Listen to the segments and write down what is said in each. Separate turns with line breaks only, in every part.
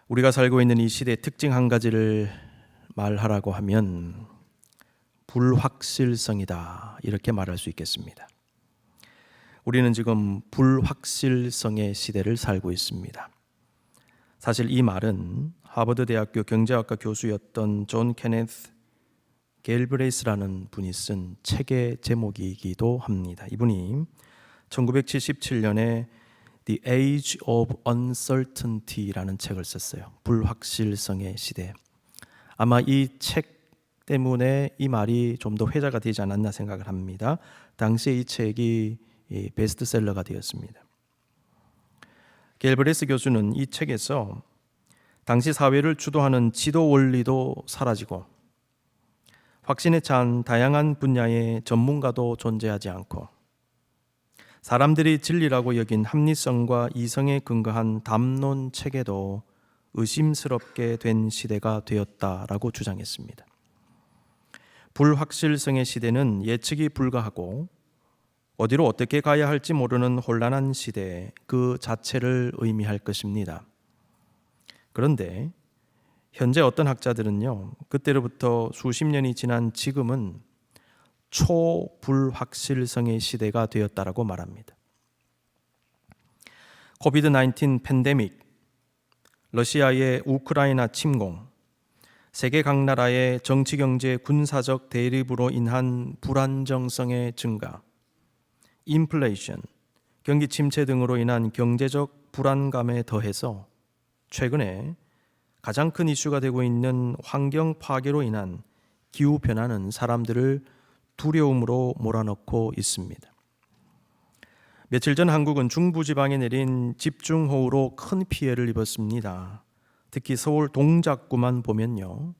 우리가 살고 있는 이 시대의 특징 한 가지를 말하라고 하면 불확실성이다, 이렇게 말할 수 있겠습니다. 우리는 지금 불확실성의 시대를 살고 있습니다. 사실 이 말은 하버드 대학교 경제학과 교수였던 존 케네스 갤브레이스라는 분이 쓴 책의 제목이기도 합니다. 이분이 1977년에 The Age of Uncertainty라는 책을 썼어요. 불확실성의 시대. 아마 이 책 때문에 이 말이 좀 더 회자가 되지 않았나 생각을 합니다. 당시에 이 책이 베스트셀러가 되었습니다. 갤브레이스 교수는 이 책에서 당시 사회를 주도하는 지도 원리도 사라지고 확신에 찬 다양한 분야의 전문가도 존재하지 않고 사람들이 진리라고 여긴 합리성과 이성에 근거한 담론 체계도 의심스럽게 된 시대가 되었다라고 주장했습니다. 불확실성의 시대는 예측이 불가하고 어디로 어떻게 가야 할지 모르는 혼란한 시대 그 자체를 의미할 것입니다. 그런데 현재 어떤 학자들은요, 그때로부터 수십 년이 지난 지금은 초불확실성의 시대가 되었다라고 말합니다. 코비드-19 팬데믹, 러시아의 우크라이나 침공, 세계 각 나라의 정치, 경제, 군사적 대립으로 인한 불안정성의 증가, 인플레이션, 경기 침체 등으로 인한 경제적 불안감에 더해서 최근에 가장 큰 이슈가 되고 있는 환경 파괴로 인한 기후변화는 사람들을 두려움으로 몰아넣고 있습니다. 며칠 전 한국은 중부지방에 내린 집중호우로 큰 피해를 입었습니다. 특히 서울 동작구만 보면요,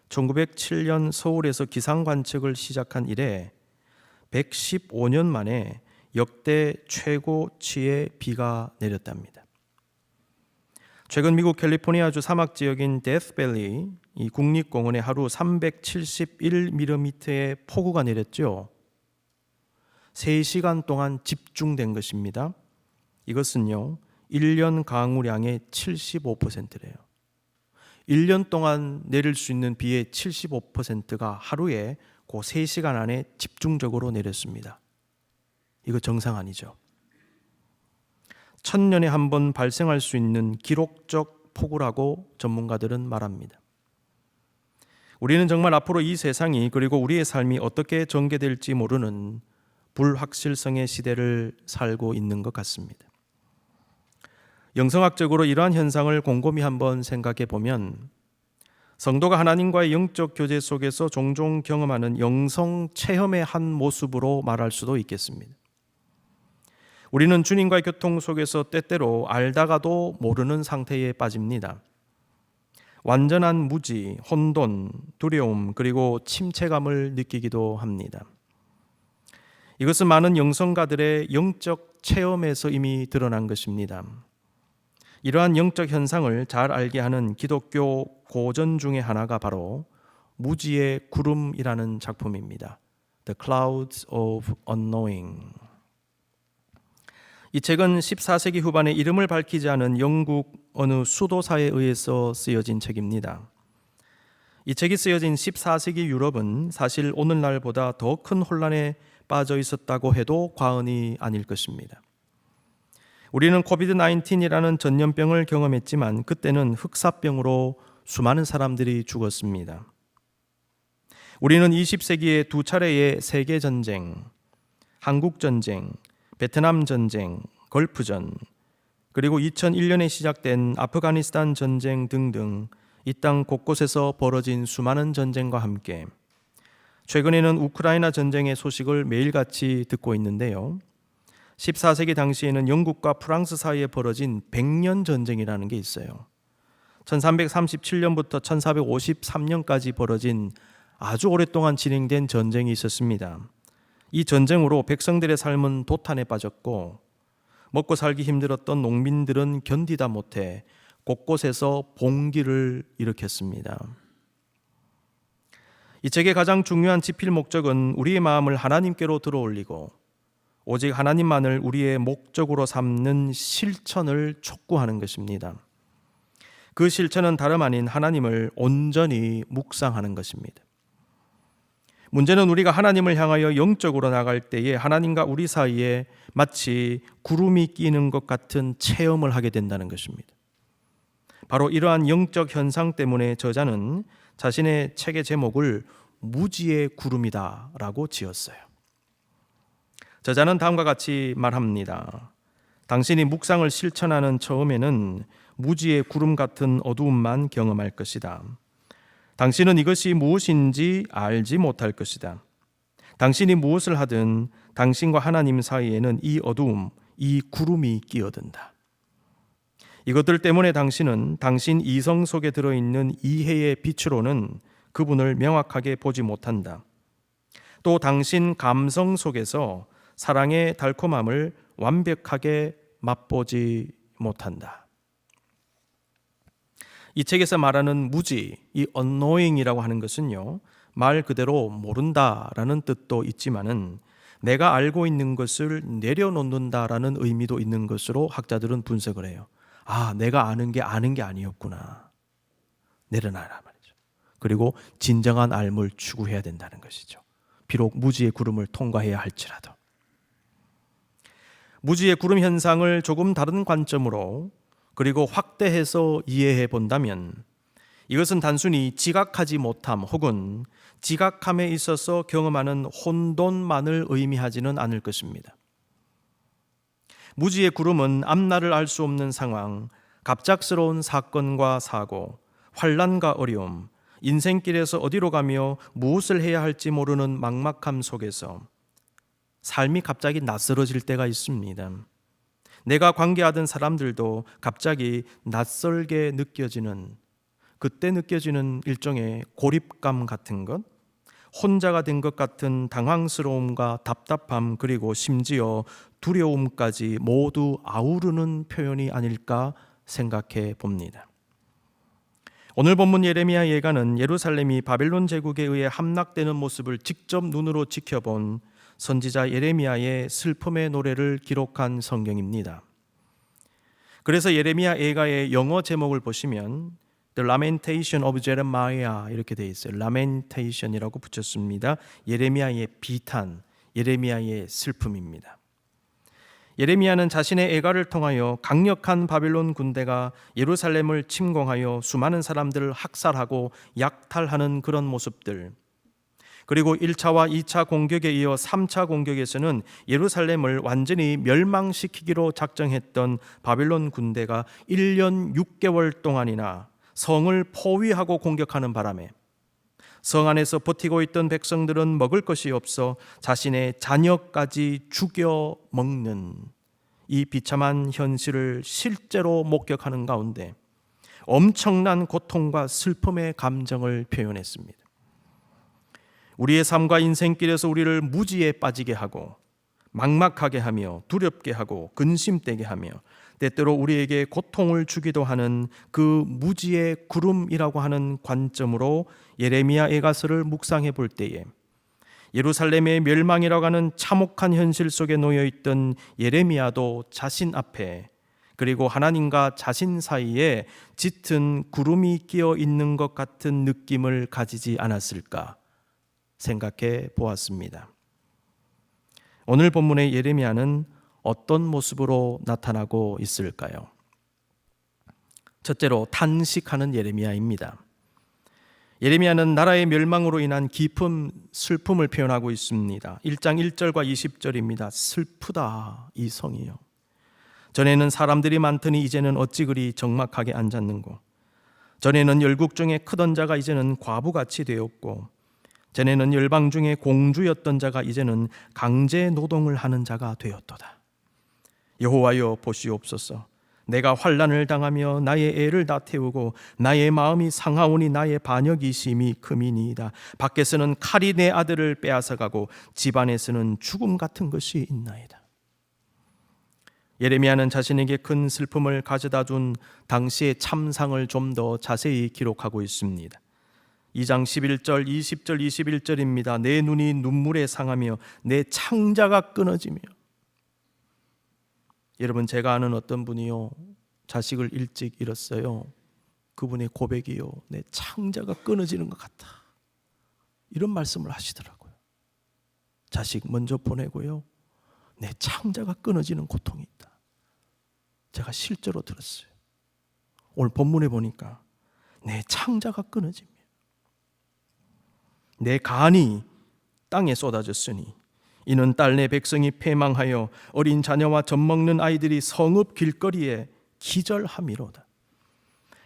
1907년 서울에서 기상 관측을 시작한 이래 115년 만에 역대 최고치의 비가 내렸답니다. 최근 미국 캘리포니아주 사막 지역인 데스밸리 이 국립공원에 하루 371mm의 폭우가 내렸죠. 3시간 동안 집중된 것입니다. 이것은요, 1년 강우량의 75%래요. 1년 동안 내릴 수 있는 비의 75%가 하루에 그 3시간 안에 집중적으로 내렸습니다. 이거 정상 아니죠. 1000년에 한 번 발생할 수 있는 기록적 폭우라고 전문가들은 말합니다. 우리는 정말 앞으로 이 세상이 그리고 우리의 삶이 어떻게 전개될지 모르는 불확실성의 시대를 살고 있는 것 같습니다. 영성학적으로 이러한 현상을 곰곰이 한번 생각해 보면 성도가 하나님과의 영적 교제 속에서 종종 경험하는 영성 체험의 한 모습으로 말할 수도 있겠습니다. 우리는 주님과의 교통 속에서 때때로 알다가도 모르는 상태에 빠집니다. 완전한 무지, 혼돈, 두려움, 그리고 침체감을 느끼기도 합니다. 이것은 많은 영성가들의 영적 체험에서 이미 드러난 것입니다. 이러한 영적 현상을 잘 알게 하는 기독교 고전 중에 하나가 바로 무지의 구름이라는 작품입니다. The Clouds of Unknowing. 이 책은 14세기 후반에 이름을 밝히지 않은 영국 어느 수도사에 의해서 쓰여진 책입니다. 이 책이 쓰여진 14세기 유럽은 사실 오늘날보다 더 큰 혼란에 빠져 있었다고 해도 과언이 아닐 것입니다. 우리는 코비드-19이라는 전염병을 경험했지만 그때는 흑사병으로 수많은 사람들이 죽었습니다. 우리는 20세기에 두 차례의 세계전쟁, 한국전쟁, 베트남 전쟁, 걸프전, 그리고 2001년에 시작된 아프가니스탄 전쟁 등등 이 땅 곳곳에서 벌어진 수많은 전쟁과 함께 최근에는 우크라이나 전쟁의 소식을 매일같이 듣고 있는데요. 14세기 당시에는 영국과 프랑스 사이에 벌어진 100년 전쟁이라는 게 있어요. 1337년부터 1453년까지 벌어진 아주 오랫동안 진행된 전쟁이 있었습니다. 이 전쟁으로 백성들의 삶은 도탄에 빠졌고 먹고 살기 힘들었던 농민들은 견디다 못해 곳곳에서 봉기를 일으켰습니다. 이 책의 가장 중요한 지필 목적은 우리의 마음을 하나님께로 들어올리고 오직 하나님만을 우리의 목적으로 삼는 실천을 촉구하는 것입니다. 그 실천은 다름 아닌 하나님을 온전히 묵상하는 것입니다. 문제는 우리가 하나님을 향하여 영적으로 나갈 때에 하나님과 우리 사이에 마치 구름이 끼는 것 같은 체험을 하게 된다는 것입니다. 바로 이러한 영적 현상 때문에 저자는 자신의 책의 제목을 무지의 구름이다 라고 지었어요. 저자는 다음과 같이 말합니다. 당신이 묵상을 실천하는 처음에는 무지의 구름 같은 어두움만 경험할 것이다. 당신은 이것이 무엇인지 알지 못할 것이다. 당신이 무엇을 하든 당신과 하나님 사이에는 이 어두움, 이 구름이 끼어든다. 이것들 때문에 당신은 당신 이성 속에 들어있는 이해의 빛으로는 그분을 명확하게 보지 못한다. 또 당신 감성 속에서 사랑의 달콤함을 완벽하게 맛보지 못한다. 이 책에서 말하는 무지, 이 unknowing이라고 하는 것은요, 말 그대로 모른다라는 뜻도 있지만은 내가 알고 있는 것을 내려놓는다라는 의미도 있는 것으로 학자들은 분석을 해요. 아, 내가 아는 게 아니었구나. 내려놔라 말이죠. 그리고 진정한 알을 추구해야 된다는 것이죠. 비록 무지의 구름을 통과해야 할지라도. 무지의 구름 현상을 조금 다른 관점으로 그리고 확대해서 이해해 본다면 이것은 단순히 지각하지 못함 혹은 지각함에 있어서 경험하는 혼돈만을 의미하지는 않을 것입니다. 무지의 구름은 앞날을 알 수 없는 상황, 갑작스러운 사건과 사고, 환난과 어려움, 인생길에서 어디로 가며 무엇을 해야 할지 모르는 막막함 속에서 삶이 갑자기 낯설어질 때가 있습니다. 내가 관계하던 사람들도 갑자기 낯설게 느껴지는, 그때 느껴지는 일종의 고립감 같은 것, 혼자가 된 것 같은 당황스러움과 답답함, 그리고 심지어 두려움까지 모두 아우르는 표현이 아닐까 생각해 봅니다. 오늘 본문 예레미야 예가는 예루살렘이 바벨론 제국에 의해 함락되는 모습을 직접 눈으로 지켜본 선지자 예레미야의 슬픔의 노래를 기록한 성경입니다. 그래서 예레미야 예가의 영어 제목을 보시면 The Lamentation of Jeremiah 이렇게 되어 있어요. Lamentation이라고 붙였습니다. 예레미야의 비탄, 예레미야의 슬픔입니다. 예레미야는 자신의 애가를 통하여 강력한 바벨론 군대가 예루살렘을 침공하여 수많은 사람들을 학살하고 약탈하는 그런 모습들, 그리고 1차와 2차 공격에 이어 3차 공격에서는 예루살렘을 완전히 멸망시키기로 작정했던 바벨론 군대가 1년 6개월 동안이나 성을 포위하고 공격하는 바람에 성 안에서 버티고 있던 백성들은 먹을 것이 없어 자신의 자녀까지 죽여 먹는 이 비참한 현실을 실제로 목격하는 가운데 엄청난 고통과 슬픔의 감정을 표현했습니다. 우리의 삶과 인생길에서 우리를 무지에 빠지게 하고 막막하게 하며 두렵게 하고 근심되게 하며 때때로 우리에게 고통을 주기도 하는 그 무지의 구름이라고 하는 관점으로 예레미야 예가서를 묵상해 볼 때에 예루살렘의 멸망이라고 하는 참혹한 현실 속에 놓여 있던 예레미야도 자신 앞에 그리고 하나님과 자신 사이에 짙은 구름이 끼어 있는 것 같은 느낌을 가지지 않았을까 생각해 보았습니다. 오늘 본문의 예레미야는 어떤 모습으로 나타나고 있을까요? 첫째로 탄식하는 예레미야입니다. 예레미야는 나라의 멸망으로 인한 깊은 슬픔을 표현하고 있습니다. 1장 1절과 20절입니다. 슬프다 이 성이요. 전에는 사람들이 많더니 이제는 어찌 그리 적막하게 앉았는고. 전에는 열국 중에 크던 자가 이제는 과부같이 되었고, 전에는 열방 중에 공주였던 자가 이제는 강제 노동을 하는 자가 되었도다. 여호와여 보시옵소서. 내가 환난을 당하며 나의 애를 다 태우고 나의 마음이 상하오니 나의 반역이 심히 크미니이다. 밖에서는 칼이 내 아들을 빼앗아가고 집안에서는 죽음 같은 것이 있나이다. 예레미야는 자신에게 큰 슬픔을 가져다 준 당시의 참상을 좀 더 자세히 기록하고 있습니다. 2장 11절, 20절, 21절입니다. 내 눈이 눈물에 상하며 내 창자가 끊어지며. 여러분, 제가 아는 어떤 분이요, 자식을 일찍 잃었어요. 그분의 고백이요, 내 창자가 끊어지는 것 같다. 이런 말씀을 하시더라고요. 자식 먼저 보내고요, 내 창자가 끊어지는 고통이 있다. 제가 실제로 들었어요. 오늘 본문에 보니까 내 창자가 끊어집니다. 내 간이 땅에 쏟아졌으니 이는 딸 내 백성이 패망하여 어린 자녀와 젖먹는 아이들이 성읍 길거리에 기절함이로다.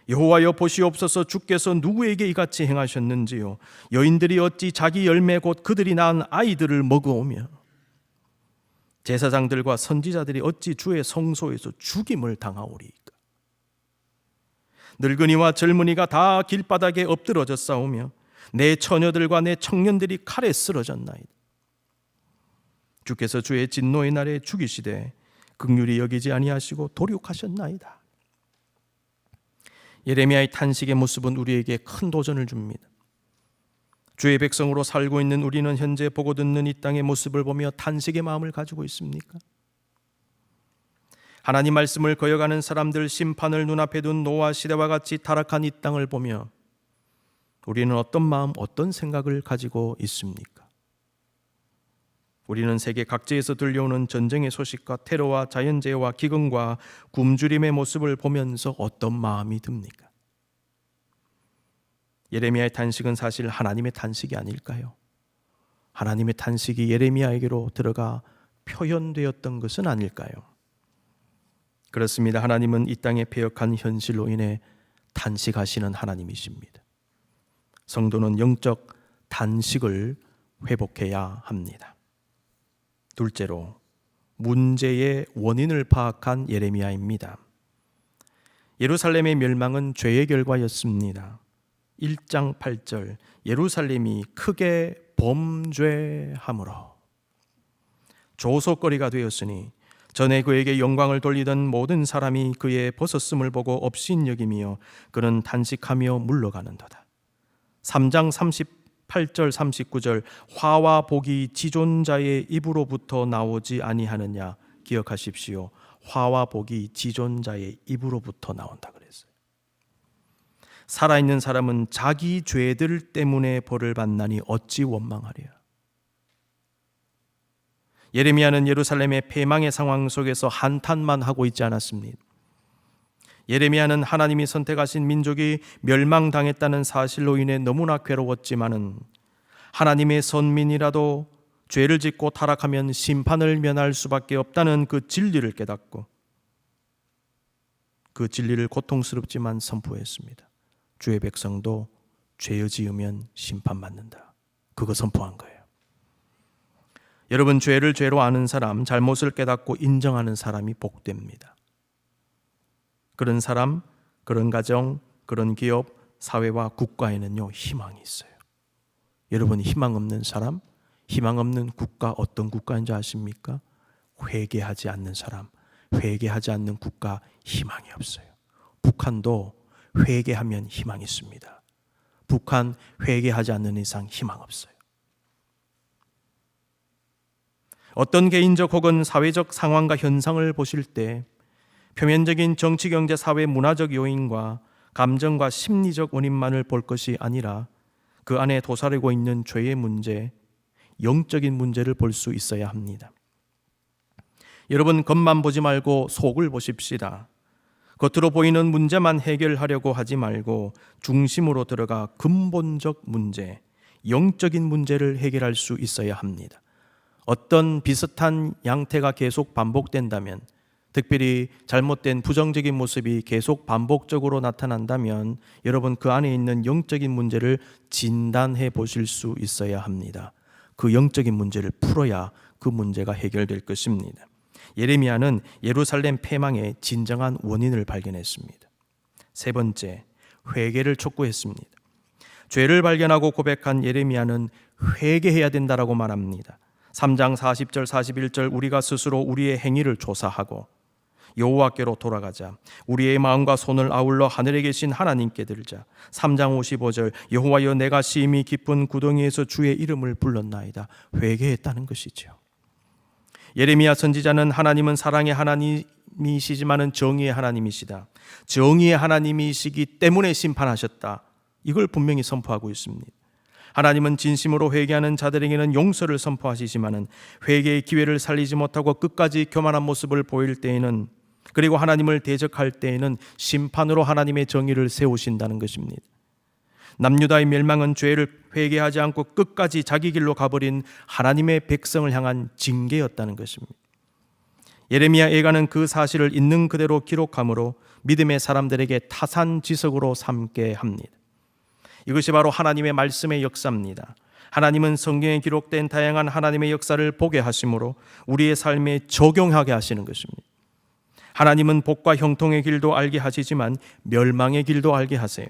여호와여 보시옵소서, 주께서 누구에게 이같이 행하셨는지요. 여인들이 어찌 자기 열매 곧 그들이 낳은 아이들을 먹어오며 제사장들과 선지자들이 어찌 주의 성소에서 죽임을 당하오리이까. 늙은이와 젊은이가 다 길바닥에 엎드러져 싸우며 내 처녀들과 내 청년들이 칼에 쓰러졌나이다. 주께서 주의 진노의 날에 죽이시되 긍휼히 여기지 아니하시고 도륙하셨나이다. 예레미야의 탄식의 모습은 우리에게 큰 도전을 줍니다. 주의 백성으로 살고 있는 우리는 현재 보고 듣는 이 땅의 모습을 보며 탄식의 마음을 가지고 있습니까? 하나님 말씀을 거역하는 사람들, 심판을 눈앞에 둔 노아 시대와 같이 타락한 이 땅을 보며 우리는 어떤 마음, 어떤 생각을 가지고 있습니까? 우리는 세계 각지에서 들려오는 전쟁의 소식과 테러와 자연재해와 기근과 굶주림의 모습을 보면서 어떤 마음이 듭니까? 예레미야의 탄식은 사실 하나님의 탄식이 아닐까요? 하나님의 탄식이 예레미야에게로 들어가 표현되었던 것은 아닐까요? 그렇습니다. 하나님은 이 땅의 패역한 현실로 인해 탄식하시는 하나님이십니다. 성도는 영적 단식을 회복해야 합니다. 둘째로, 문제의 원인을 파악한 예레미야입니다. 예루살렘의 멸망은 죄의 결과였습니다. 1장 8절, 예루살렘이 크게 범죄함으로 조소거리가 되었으니 전에 그에게 영광을 돌리던 모든 사람이 그의 벗었음을 보고 업신여기며 그는 단식하며 물러가는도다. 3장 38절 39절, 화와 복이 지존자의 입으로부터 나오지 아니하느냐. 기억하십시오. 화와 복이 지존자의 입으로부터 나온다 그랬어요. 살아있는 사람은 자기 죄들 때문에 벌을 받나니 어찌 원망하랴. 예레미야는 예루살렘의 패망의 상황 속에서 한탄만 하고 있지 않았습니다. 예레미야는 하나님이 선택하신 민족이 멸망당했다는 사실로 인해 너무나 괴로웠지만은 하나님의 선민이라도 죄를 짓고 타락하면 심판을 면할 수밖에 없다는 그 진리를 깨닫고 그 진리를 고통스럽지만 선포했습니다. 주의 백성도 죄 지으면 심판받는다. 그거 선포한 거예요. 여러분, 죄를 죄로 아는 사람, 잘못을 깨닫고 인정하는 사람이 복됩니다. 그런 사람, 그런 가정, 그런 기업, 사회와 국가에는요, 희망이 있어요. 여러분, 희망 없는 사람, 희망 없는 국가, 어떤 국가인지 아십니까? 회개하지 않는 사람, 회개하지 않는 국가, 희망이 없어요. 북한도 회개하면 희망이 있습니다. 북한 회개하지 않는 이상 희망 없어요. 어떤 개인적 혹은 사회적 상황과 현상을 보실 때 표면적인 정치, 경제, 사회, 문화적 요인과 감정과 심리적 원인만을 볼 것이 아니라 그 안에 도사리고 있는 죄의 문제, 영적인 문제를 볼 수 있어야 합니다. 여러분, 겉만 보지 말고 속을 보십시다. 겉으로 보이는 문제만 해결하려고 하지 말고 중심으로 들어가 근본적 문제, 영적인 문제를 해결할 수 있어야 합니다. 어떤 비슷한 양태가 계속 반복된다면, 특별히 잘못된 부정적인 모습이 계속 반복적으로 나타난다면 여러분, 그 안에 있는 영적인 문제를 진단해 보실 수 있어야 합니다. 그 영적인 문제를 풀어야 그 문제가 해결될 것입니다. 예레미야는 예루살렘 패망의 진정한 원인을 발견했습니다. 세 번째, 회개를 촉구했습니다. 죄를 발견하고 고백한 예레미야는 회개해야 된다라고 말합니다. 3장 40절 41절, 우리가 스스로 우리의 행위를 조사하고 여호와께로 돌아가자. 우리의 마음과 손을 아울러 하늘에 계신 하나님께 들자. 3장 55절, 여호와여, 내가 심히 깊은 구덩이에서 주의 이름을 불렀나이다. 회개했다는 것이죠. 예레미야 선지자는 하나님은 사랑의 하나님이시지만은 정의의 하나님이시다, 정의의 하나님이시기 때문에 심판하셨다, 이걸 분명히 선포하고 있습니다. 하나님은 진심으로 회개하는 자들에게는 용서를 선포하시지만은 회개의 기회를 살리지 못하고 끝까지 교만한 모습을 보일 때에는, 그리고 하나님을 대적할 때에는 심판으로 하나님의 정의를 세우신다는 것입니다. 남유다의 멸망은 죄를 회개하지 않고 끝까지 자기 길로 가버린 하나님의 백성을 향한 징계였다는 것입니다. 예레미야 예가는 그 사실을 있는 그대로 기록함으로 믿음의 사람들에게 타산지석으로 삼게 합니다. 이것이 바로 하나님의 말씀의 역사입니다. 하나님은 성경에 기록된 다양한 하나님의 역사를 보게 하심으로 우리의 삶에 적용하게 하시는 것입니다. 하나님은 복과 형통의 길도 알게 하시지만 멸망의 길도 알게 하세요.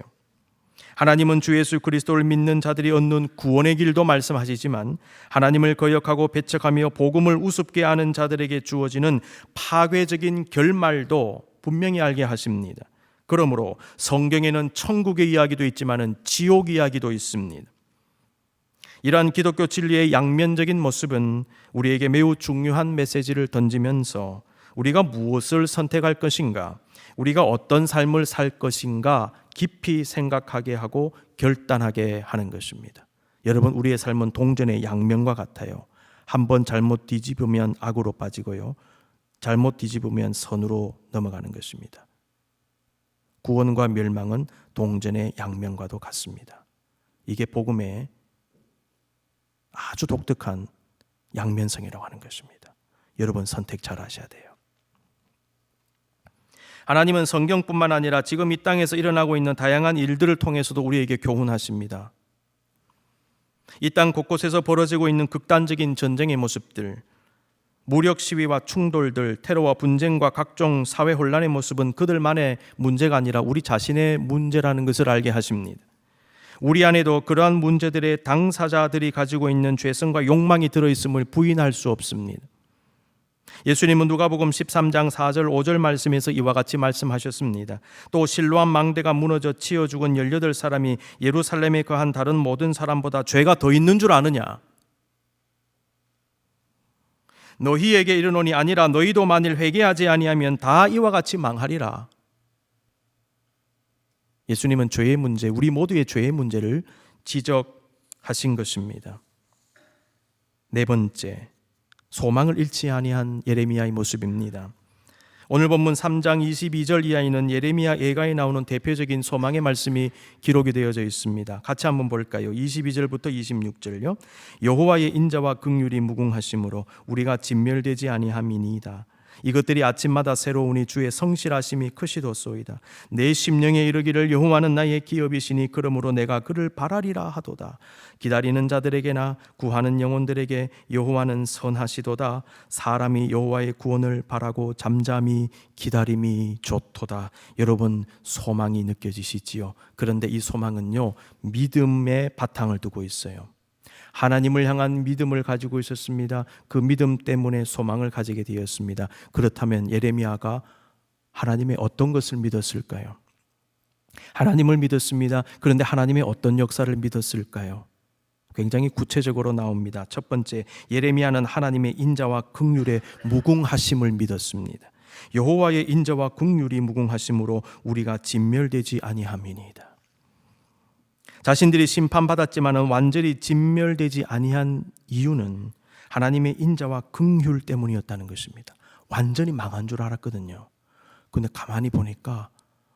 하나님은 주 예수 그리스도를 믿는 자들이 얻는 구원의 길도 말씀하시지만 하나님을 거역하고 배척하며 복음을 우습게 하는 자들에게 주어지는 파괴적인 결말도 분명히 알게 하십니다. 그러므로 성경에는 천국의 이야기도 있지만 지옥 이야기도 있습니다. 이러한 기독교 진리의 양면적인 모습은 우리에게 매우 중요한 메시지를 던지면서 우리가 무엇을 선택할 것인가, 우리가 어떤 삶을 살 것인가 깊이 생각하게 하고 결단하게 하는 것입니다. 여러분, 우리의 삶은 동전의 양면과 같아요. 한번 잘못 뒤집으면 악으로 빠지고요, 잘못 뒤집으면 선으로 넘어가는 것입니다. 구원과 멸망은 동전의 양면과도 같습니다. 이게 복음의 아주 독특한 양면성이라고 하는 것입니다. 여러분, 선택 잘 하셔야 돼요. 하나님은 성경뿐만 아니라 지금 이 땅에서 일어나고 있는 다양한 일들을 통해서도 우리에게 교훈하십니다. 이 땅 곳곳에서 벌어지고 있는 극단적인 전쟁의 모습들, 무력 시위와 충돌들, 테러와 분쟁과 각종 사회 혼란의 모습은 그들만의 문제가 아니라 우리 자신의 문제라는 것을 알게 하십니다. 우리 안에도 그러한 문제들의 당사자들이 가지고 있는 죄성과 욕망이 들어있음을 부인할 수 없습니다. 예수님은 누가복음 13장 4절 5절 말씀에서 이와 같이 말씀하셨습니다. 또 실로암 망대가 무너져 치어 죽은 18사람이 예루살렘에 거한 다른 모든 사람보다 죄가 더 있는 줄 아느냐? 너희에게 이르노니 아니라 너희도 만일 회개하지 아니하면 다 이와 같이 망하리라. 예수님은 죄의 문제, 우리 모두의 죄의 문제를 지적하신 것입니다. 네 번째, 소망을 잃지 아니한 예레미야의 모습입니다. 오늘 본문 3장 22절 이하에는 예레미야 예가에 나오는 대표적인 소망의 말씀이 기록이 되어져 있습니다. 같이 한번 볼까요? 22절부터 26절요. 여호와의 인자와 긍휼이 무궁하심으로 우리가 진멸되지 아니함이니이다. 이것들이 아침마다 새로우니 주의 성실하심이 크시도소이다. 내 심령에 이르기를 여호와는 나의 기업이시니 그러므로 내가 그를 바라리라 하도다. 기다리는 자들에게나 구하는 영혼들에게 여호와는 선하시도다. 사람이 여호와의 구원을 바라고 잠잠히 기다림이 좋도다. 여러분, 소망이 느껴지시지요? 그런데 이 소망은요, 믿음의 바탕을 두고 있어요. 하나님을 향한 믿음을 가지고 있었습니다. 그 믿음 때문에 소망을 가지게 되었습니다. 그렇다면 예레미야가 하나님의 어떤 것을 믿었을까요? 하나님을 믿었습니다. 그런데 하나님의 어떤 역사를 믿었을까요? 굉장히 구체적으로 나옵니다. 첫 번째, 예레미야는 하나님의 인자와 긍휼의 무궁하심을 믿었습니다. 여호와의 인자와 긍휼이 무궁하심으로 우리가 진멸되지 아니함이니이다. 자신들이 심판받았지만 완전히 진멸되지 아니한 이유는 하나님의 인자와 긍휼 때문이었다는 것입니다. 완전히 망한 줄 알았거든요. 그런데 가만히 보니까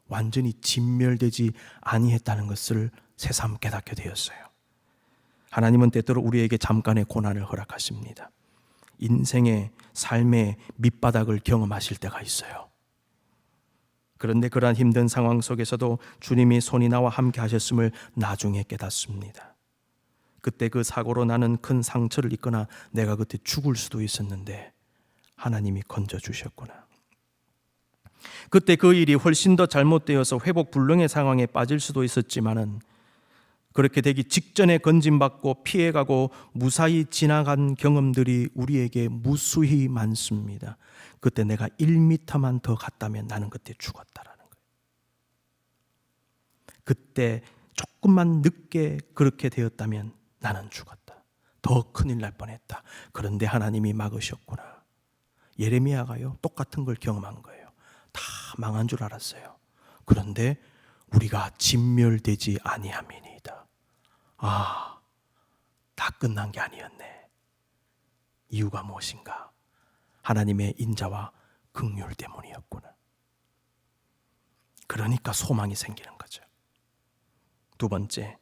완전히 진멸되지 아니했다는 것을 새삼 깨닫게 되었어요. 하나님은 때때로 우리에게 잠깐의 고난을 허락하십니다. 인생의 삶의 밑바닥을 경험하실 때가 있어요. 그런데 그러한 힘든 상황 속에서도 주님이 손이 나와 함께 하셨음을 나중에 깨닫습니다. 그때 그 사고로 나는 큰 상처를 입거나 내가 그때 죽을 수도 있었는데 하나님이 건져주셨구나. 그때 그 일이 훨씬 더 잘못되어서 회복 불능의 상황에 빠질 수도 있었지만은 그렇게 되기 직전에 건짐받고 피해가고 무사히 지나간 경험들이 우리에게 무수히 많습니다. 그때 내가 1m만 더 갔다면 나는 그때 죽었다라는 거예요. 그때 조금만 늦게 그렇게 되었다면 나는 죽었다. 더 큰일 날 뻔했다. 그런데 하나님이 막으셨구나. 예레미야가요 똑같은 걸 경험한 거예요. 다 망한 줄 알았어요. 그런데 우리가 진멸되지 아니함이니이다. 다 끝난 게 아니었네. 이유가 무엇인가? 하나님의 인자와 긍휼 때문이었구나. 그러니까 소망이 생기는 거죠. 두 번째,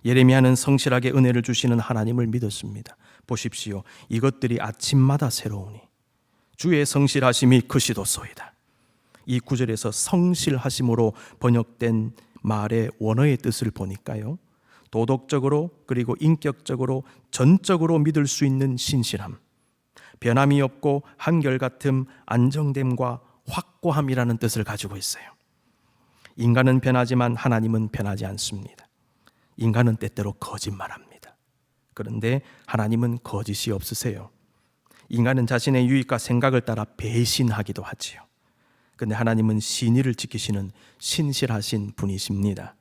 예레미야는 성실하게 은혜를 주시는 하나님을 믿었습니다. 보십시오. 이것들이 아침마다 새로우니 주의 성실하심이 크시도소이다. 이 구절에서 성실하심으로 번역된 말의 원어의 뜻을 보니까요, 도덕적으로 그리고 인격적으로 전적으로 믿을 수 있는 신실함, 변함이 없고 한결같음, 안정됨과 확고함이라는 뜻을 가지고 있어요. 인간은 변하지만 하나님은 변하지 않습니다. 인간은 때때로 거짓말합니다. 그런데 하나님은 거짓이 없으세요. 인간은 자신의 유익과 생각을 따라 배신하기도 하지요. 그런데 하나님은 신의를 지키시는 신실하신 분이십니다.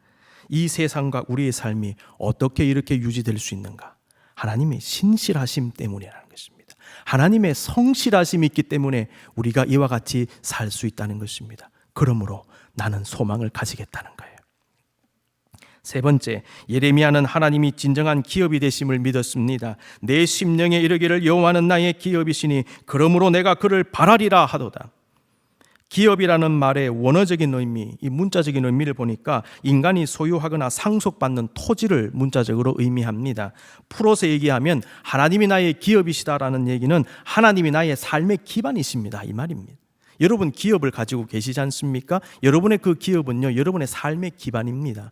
이 세상과 우리의 삶이 어떻게 이렇게 유지될 수 있는가? 하나님의 신실하심 때문이라는 것입니다. 하나님의 성실하심이 있기 때문에 우리가 이와 같이 살 수 있다는 것입니다. 그러므로 나는 소망을 가지겠다는 거예요. 세 번째, 예레미야는 하나님이 진정한 기업이 되심을 믿었습니다. 내 심령에 이르기를 여호와는 나의 기업이시니 그러므로 내가 그를 바라리라 하도다. 기업이라는 말의 원어적인 의미, 이 문자적인 의미를 보니까 인간이 소유하거나 상속받는 토지를 문자적으로 의미합니다. 풀어서 얘기하면 하나님이 나의 기업이시다라는 얘기는 하나님이 나의 삶의 기반이십니다, 이 말입니다. 여러분 기업을 가지고 계시지 않습니까? 여러분의 그 기업은요, 여러분의 삶의 기반입니다.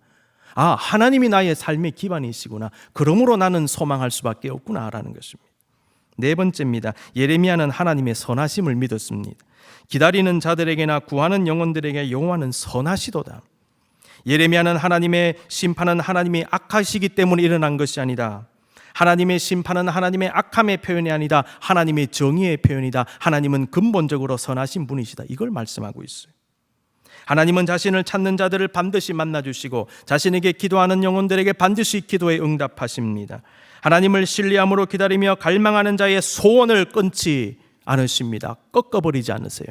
하나님이 나의 삶의 기반이시구나. 그러므로 나는 소망할 수밖에 없구나라는 것입니다. 네 번째입니다. 예레미야는 하나님의 선하심을 믿었습니다. 기다리는 자들에게나 구하는 영혼들에게 여호와는 선하시도다. 예레미야는 하나님의 심판은 하나님이 악하시기 때문에 일어난 것이 아니다. 하나님의 심판은 하나님의 악함의 표현이 아니다. 하나님의 정의의 표현이다. 하나님은 근본적으로 선하신 분이시다. 이걸 말씀하고 있어요. 하나님은 자신을 찾는 자들을 반드시 만나주시고 자신에게 기도하는 영혼들에게 반드시 기도에 응답하십니다. 하나님을 신뢰함으로 기다리며 갈망하는 자의 소원을 끊지 않으십니다. 꺾어버리지 않으세요.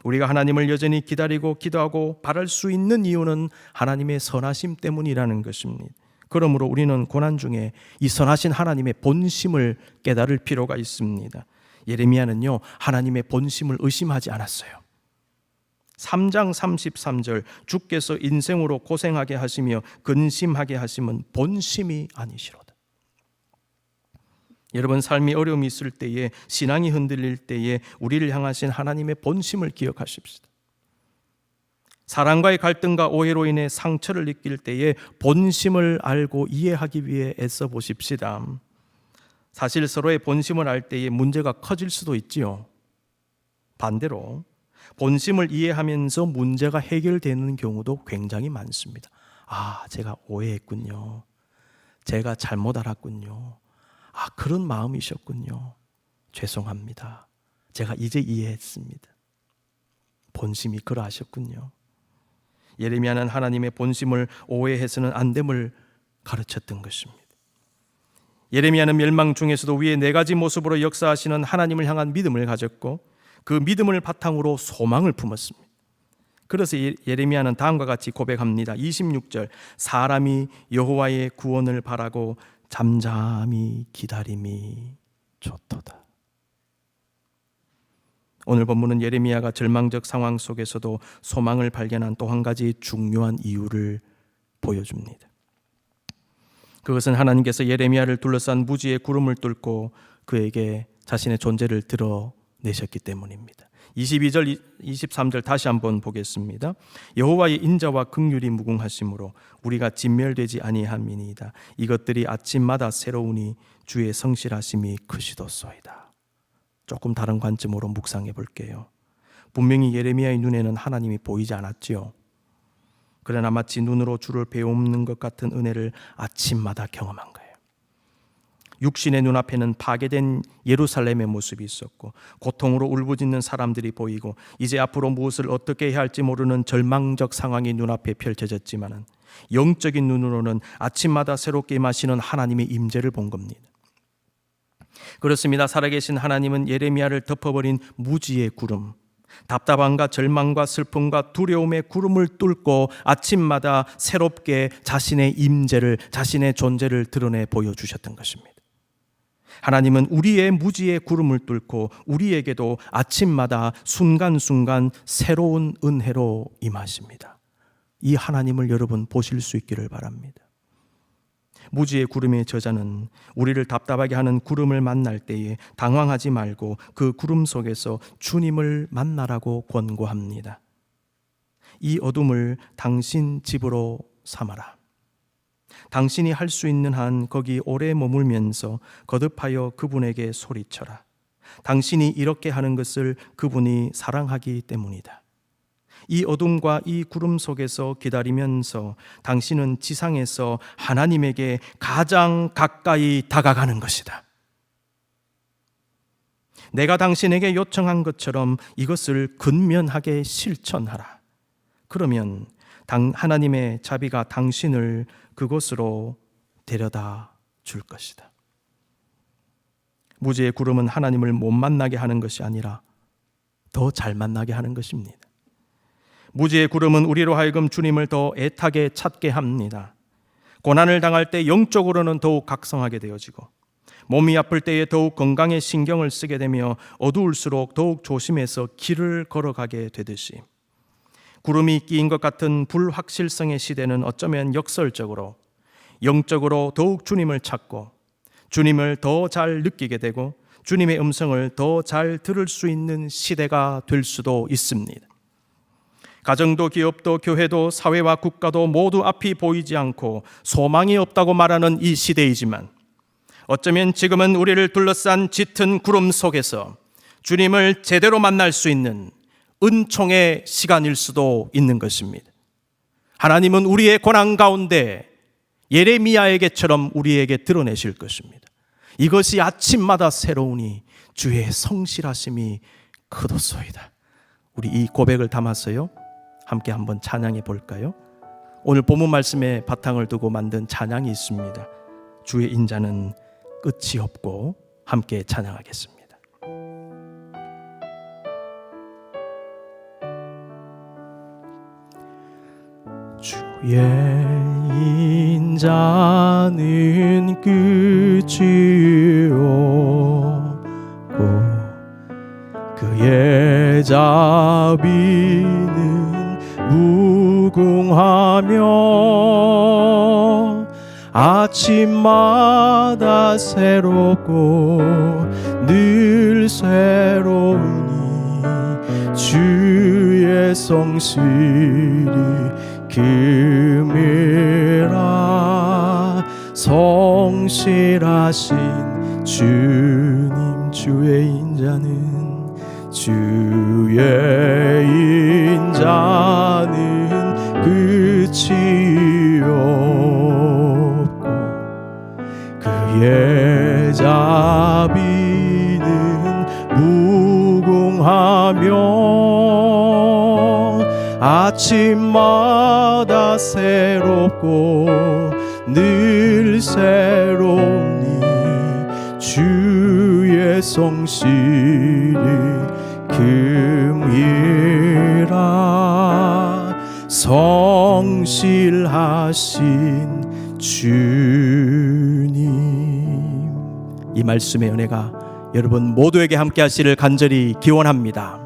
우리가 하나님을 여전히 기다리고 기도하고 바랄 수 있는 이유는 하나님의 선하심 때문이라는 것입니다. 그러므로 우리는 고난 중에 이 선하신 하나님의 본심을 깨달을 필요가 있습니다. 예레미야는요, 하나님의 본심을 의심하지 않았어요. 3장 33절, 주께서 인생으로 고생하게 하시며 근심하게 하심은 본심이 아니시로다. 여러분 삶이 어려움이 있을 때에, 신앙이 흔들릴 때에 우리를 향하신 하나님의 본심을 기억하십시다. 사랑과의 갈등과 오해로 인해 상처를 느낄 때에 본심을 알고 이해하기 위해 애써 보십시다. 사실 서로의 본심을 알 때에 문제가 커질 수도 있지요. 반대로 본심을 이해하면서 문제가 해결되는 경우도 굉장히 많습니다. 제가 오해했군요. 제가 잘못 알았군요. 그런 마음이셨군요. 죄송합니다. 제가 이제 이해했습니다. 본심이 그러하셨군요. 예레미야는 하나님의 본심을 오해해서는 안 됨을 가르쳤던 것입니다. 예레미야는 멸망 중에서도 위에 네 가지 모습으로 역사하시는 하나님을 향한 믿음을 가졌고 그 믿음을 바탕으로 소망을 품었습니다. 그래서 예레미야는 다음과 같이 고백합니다. 26절, 사람이 여호와의 구원을 바라고 잠잠히 기다림이 좋도다. 오늘 본문은 예레미야가 절망적 상황 속에서도 소망을 발견한 또 한 가지 중요한 이유를 보여줍니다. 그것은 하나님께서 예레미야를 둘러싼 무지의 구름을 뚫고 그에게 자신의 존재를 드러내셨기 때문입니다. 22절, 23절 다시 한번 보겠습니다. 여호와의 인자와 긍휼이 무궁하심으로 우리가 진멸되지 아니함이니이다. 이것들이 아침마다 새로우니 주의 성실하심이 크시도소이다. 조금 다른 관점으로 묵상해 볼게요. 분명히 예레미야의 눈에는 하나님이 보이지 않았지요. 그러나 마치 눈으로 주를 배우는 것 같은 은혜를 아침마다 경험한 거예요. 육신의 눈앞에는 파괴된 예루살렘의 모습이 있었고 고통으로 울부짖는 사람들이 보이고 이제 앞으로 무엇을 어떻게 해야 할지 모르는 절망적 상황이 눈앞에 펼쳐졌지만 영적인 눈으로는 아침마다 새롭게 임하시는 하나님의 임재를 본 겁니다. 그렇습니다. 살아계신 하나님은 예레미야를 덮어버린 무지의 구름, 답답함과 절망과 슬픔과 두려움의 구름을 뚫고 아침마다 새롭게 자신의 임재를, 자신의 존재를 드러내 보여주셨던 것입니다. 하나님은 우리의 무지의 구름을 뚫고 우리에게도 아침마다 순간순간 새로운 은혜로 임하십니다. 이 하나님을 여러분 보실 수 있기를 바랍니다. 무지의 구름의 저자는 우리를 답답하게 하는 구름을 만날 때에 당황하지 말고 그 구름 속에서 주님을 만나라고 권고합니다. 이 어둠을 당신 집으로 삼아라. 당신이 할 수 있는 한 거기 오래 머물면서 거듭하여 그분에게 소리쳐라. 당신이 이렇게 하는 것을 그분이 사랑하기 때문이다. 이 어둠과 이 구름 속에서 기다리면서 당신은 지상에서 하나님에게 가장 가까이 다가가는 것이다. 내가 당신에게 요청한 것처럼 이것을 근면하게 실천하라. 그러면 하나님의 자비가 당신을 그곳으로 데려다 줄 것이다. 무지의 구름은 하나님을 못 만나게 하는 것이 아니라 더 잘 만나게 하는 것입니다. 무지의 구름은 우리로 하여금 주님을 더 애타게 찾게 합니다. 고난을 당할 때 영적으로는 더욱 각성하게 되어지고, 몸이 아플 때에 더욱 건강에 신경을 쓰게 되며 어두울수록 더욱 조심해서 길을 걸어가게 되듯이, 구름이 끼인 것 같은 불확실성의 시대는 어쩌면 역설적으로 영적으로 더욱 주님을 찾고 주님을 더 잘 느끼게 되고 주님의 음성을 더 잘 들을 수 있는 시대가 될 수도 있습니다. 가정도 기업도 교회도 사회와 국가도 모두 앞이 보이지 않고 소망이 없다고 말하는 이 시대이지만, 어쩌면 지금은 우리를 둘러싼 짙은 구름 속에서 주님을 제대로 만날 수 있는 은총의 시간일 수도 있는 것입니다. 하나님은 우리의 고난 가운데 예레미야에게처럼 우리에게 드러내실 것입니다. 이것이 아침마다 새로우니 주의 성실하심이 크도소이다. 우리 이 고백을 담았어요. 함께 한번 찬양해 볼까요? 오늘 본문 말씀에 바탕을 두고 만든 찬양이 있습니다. 주의 인자는 끝이 없고, 함께 찬양하겠습니다. 주의 인자는 끝이 없고 그의 자비는 무궁하며 아침마다 새롭고 늘 새로우니 주의 성실이 금이라. 성실하신 주님, 주의 인자는 끝이 없고 그의 자비는 무궁하며 아침마다 새롭고 늘 새로우니 주의 성실이 금이라. 성실하신 주님, 이 말씀의 은혜가 여러분 모두에게 함께 하시를 간절히 기원합니다.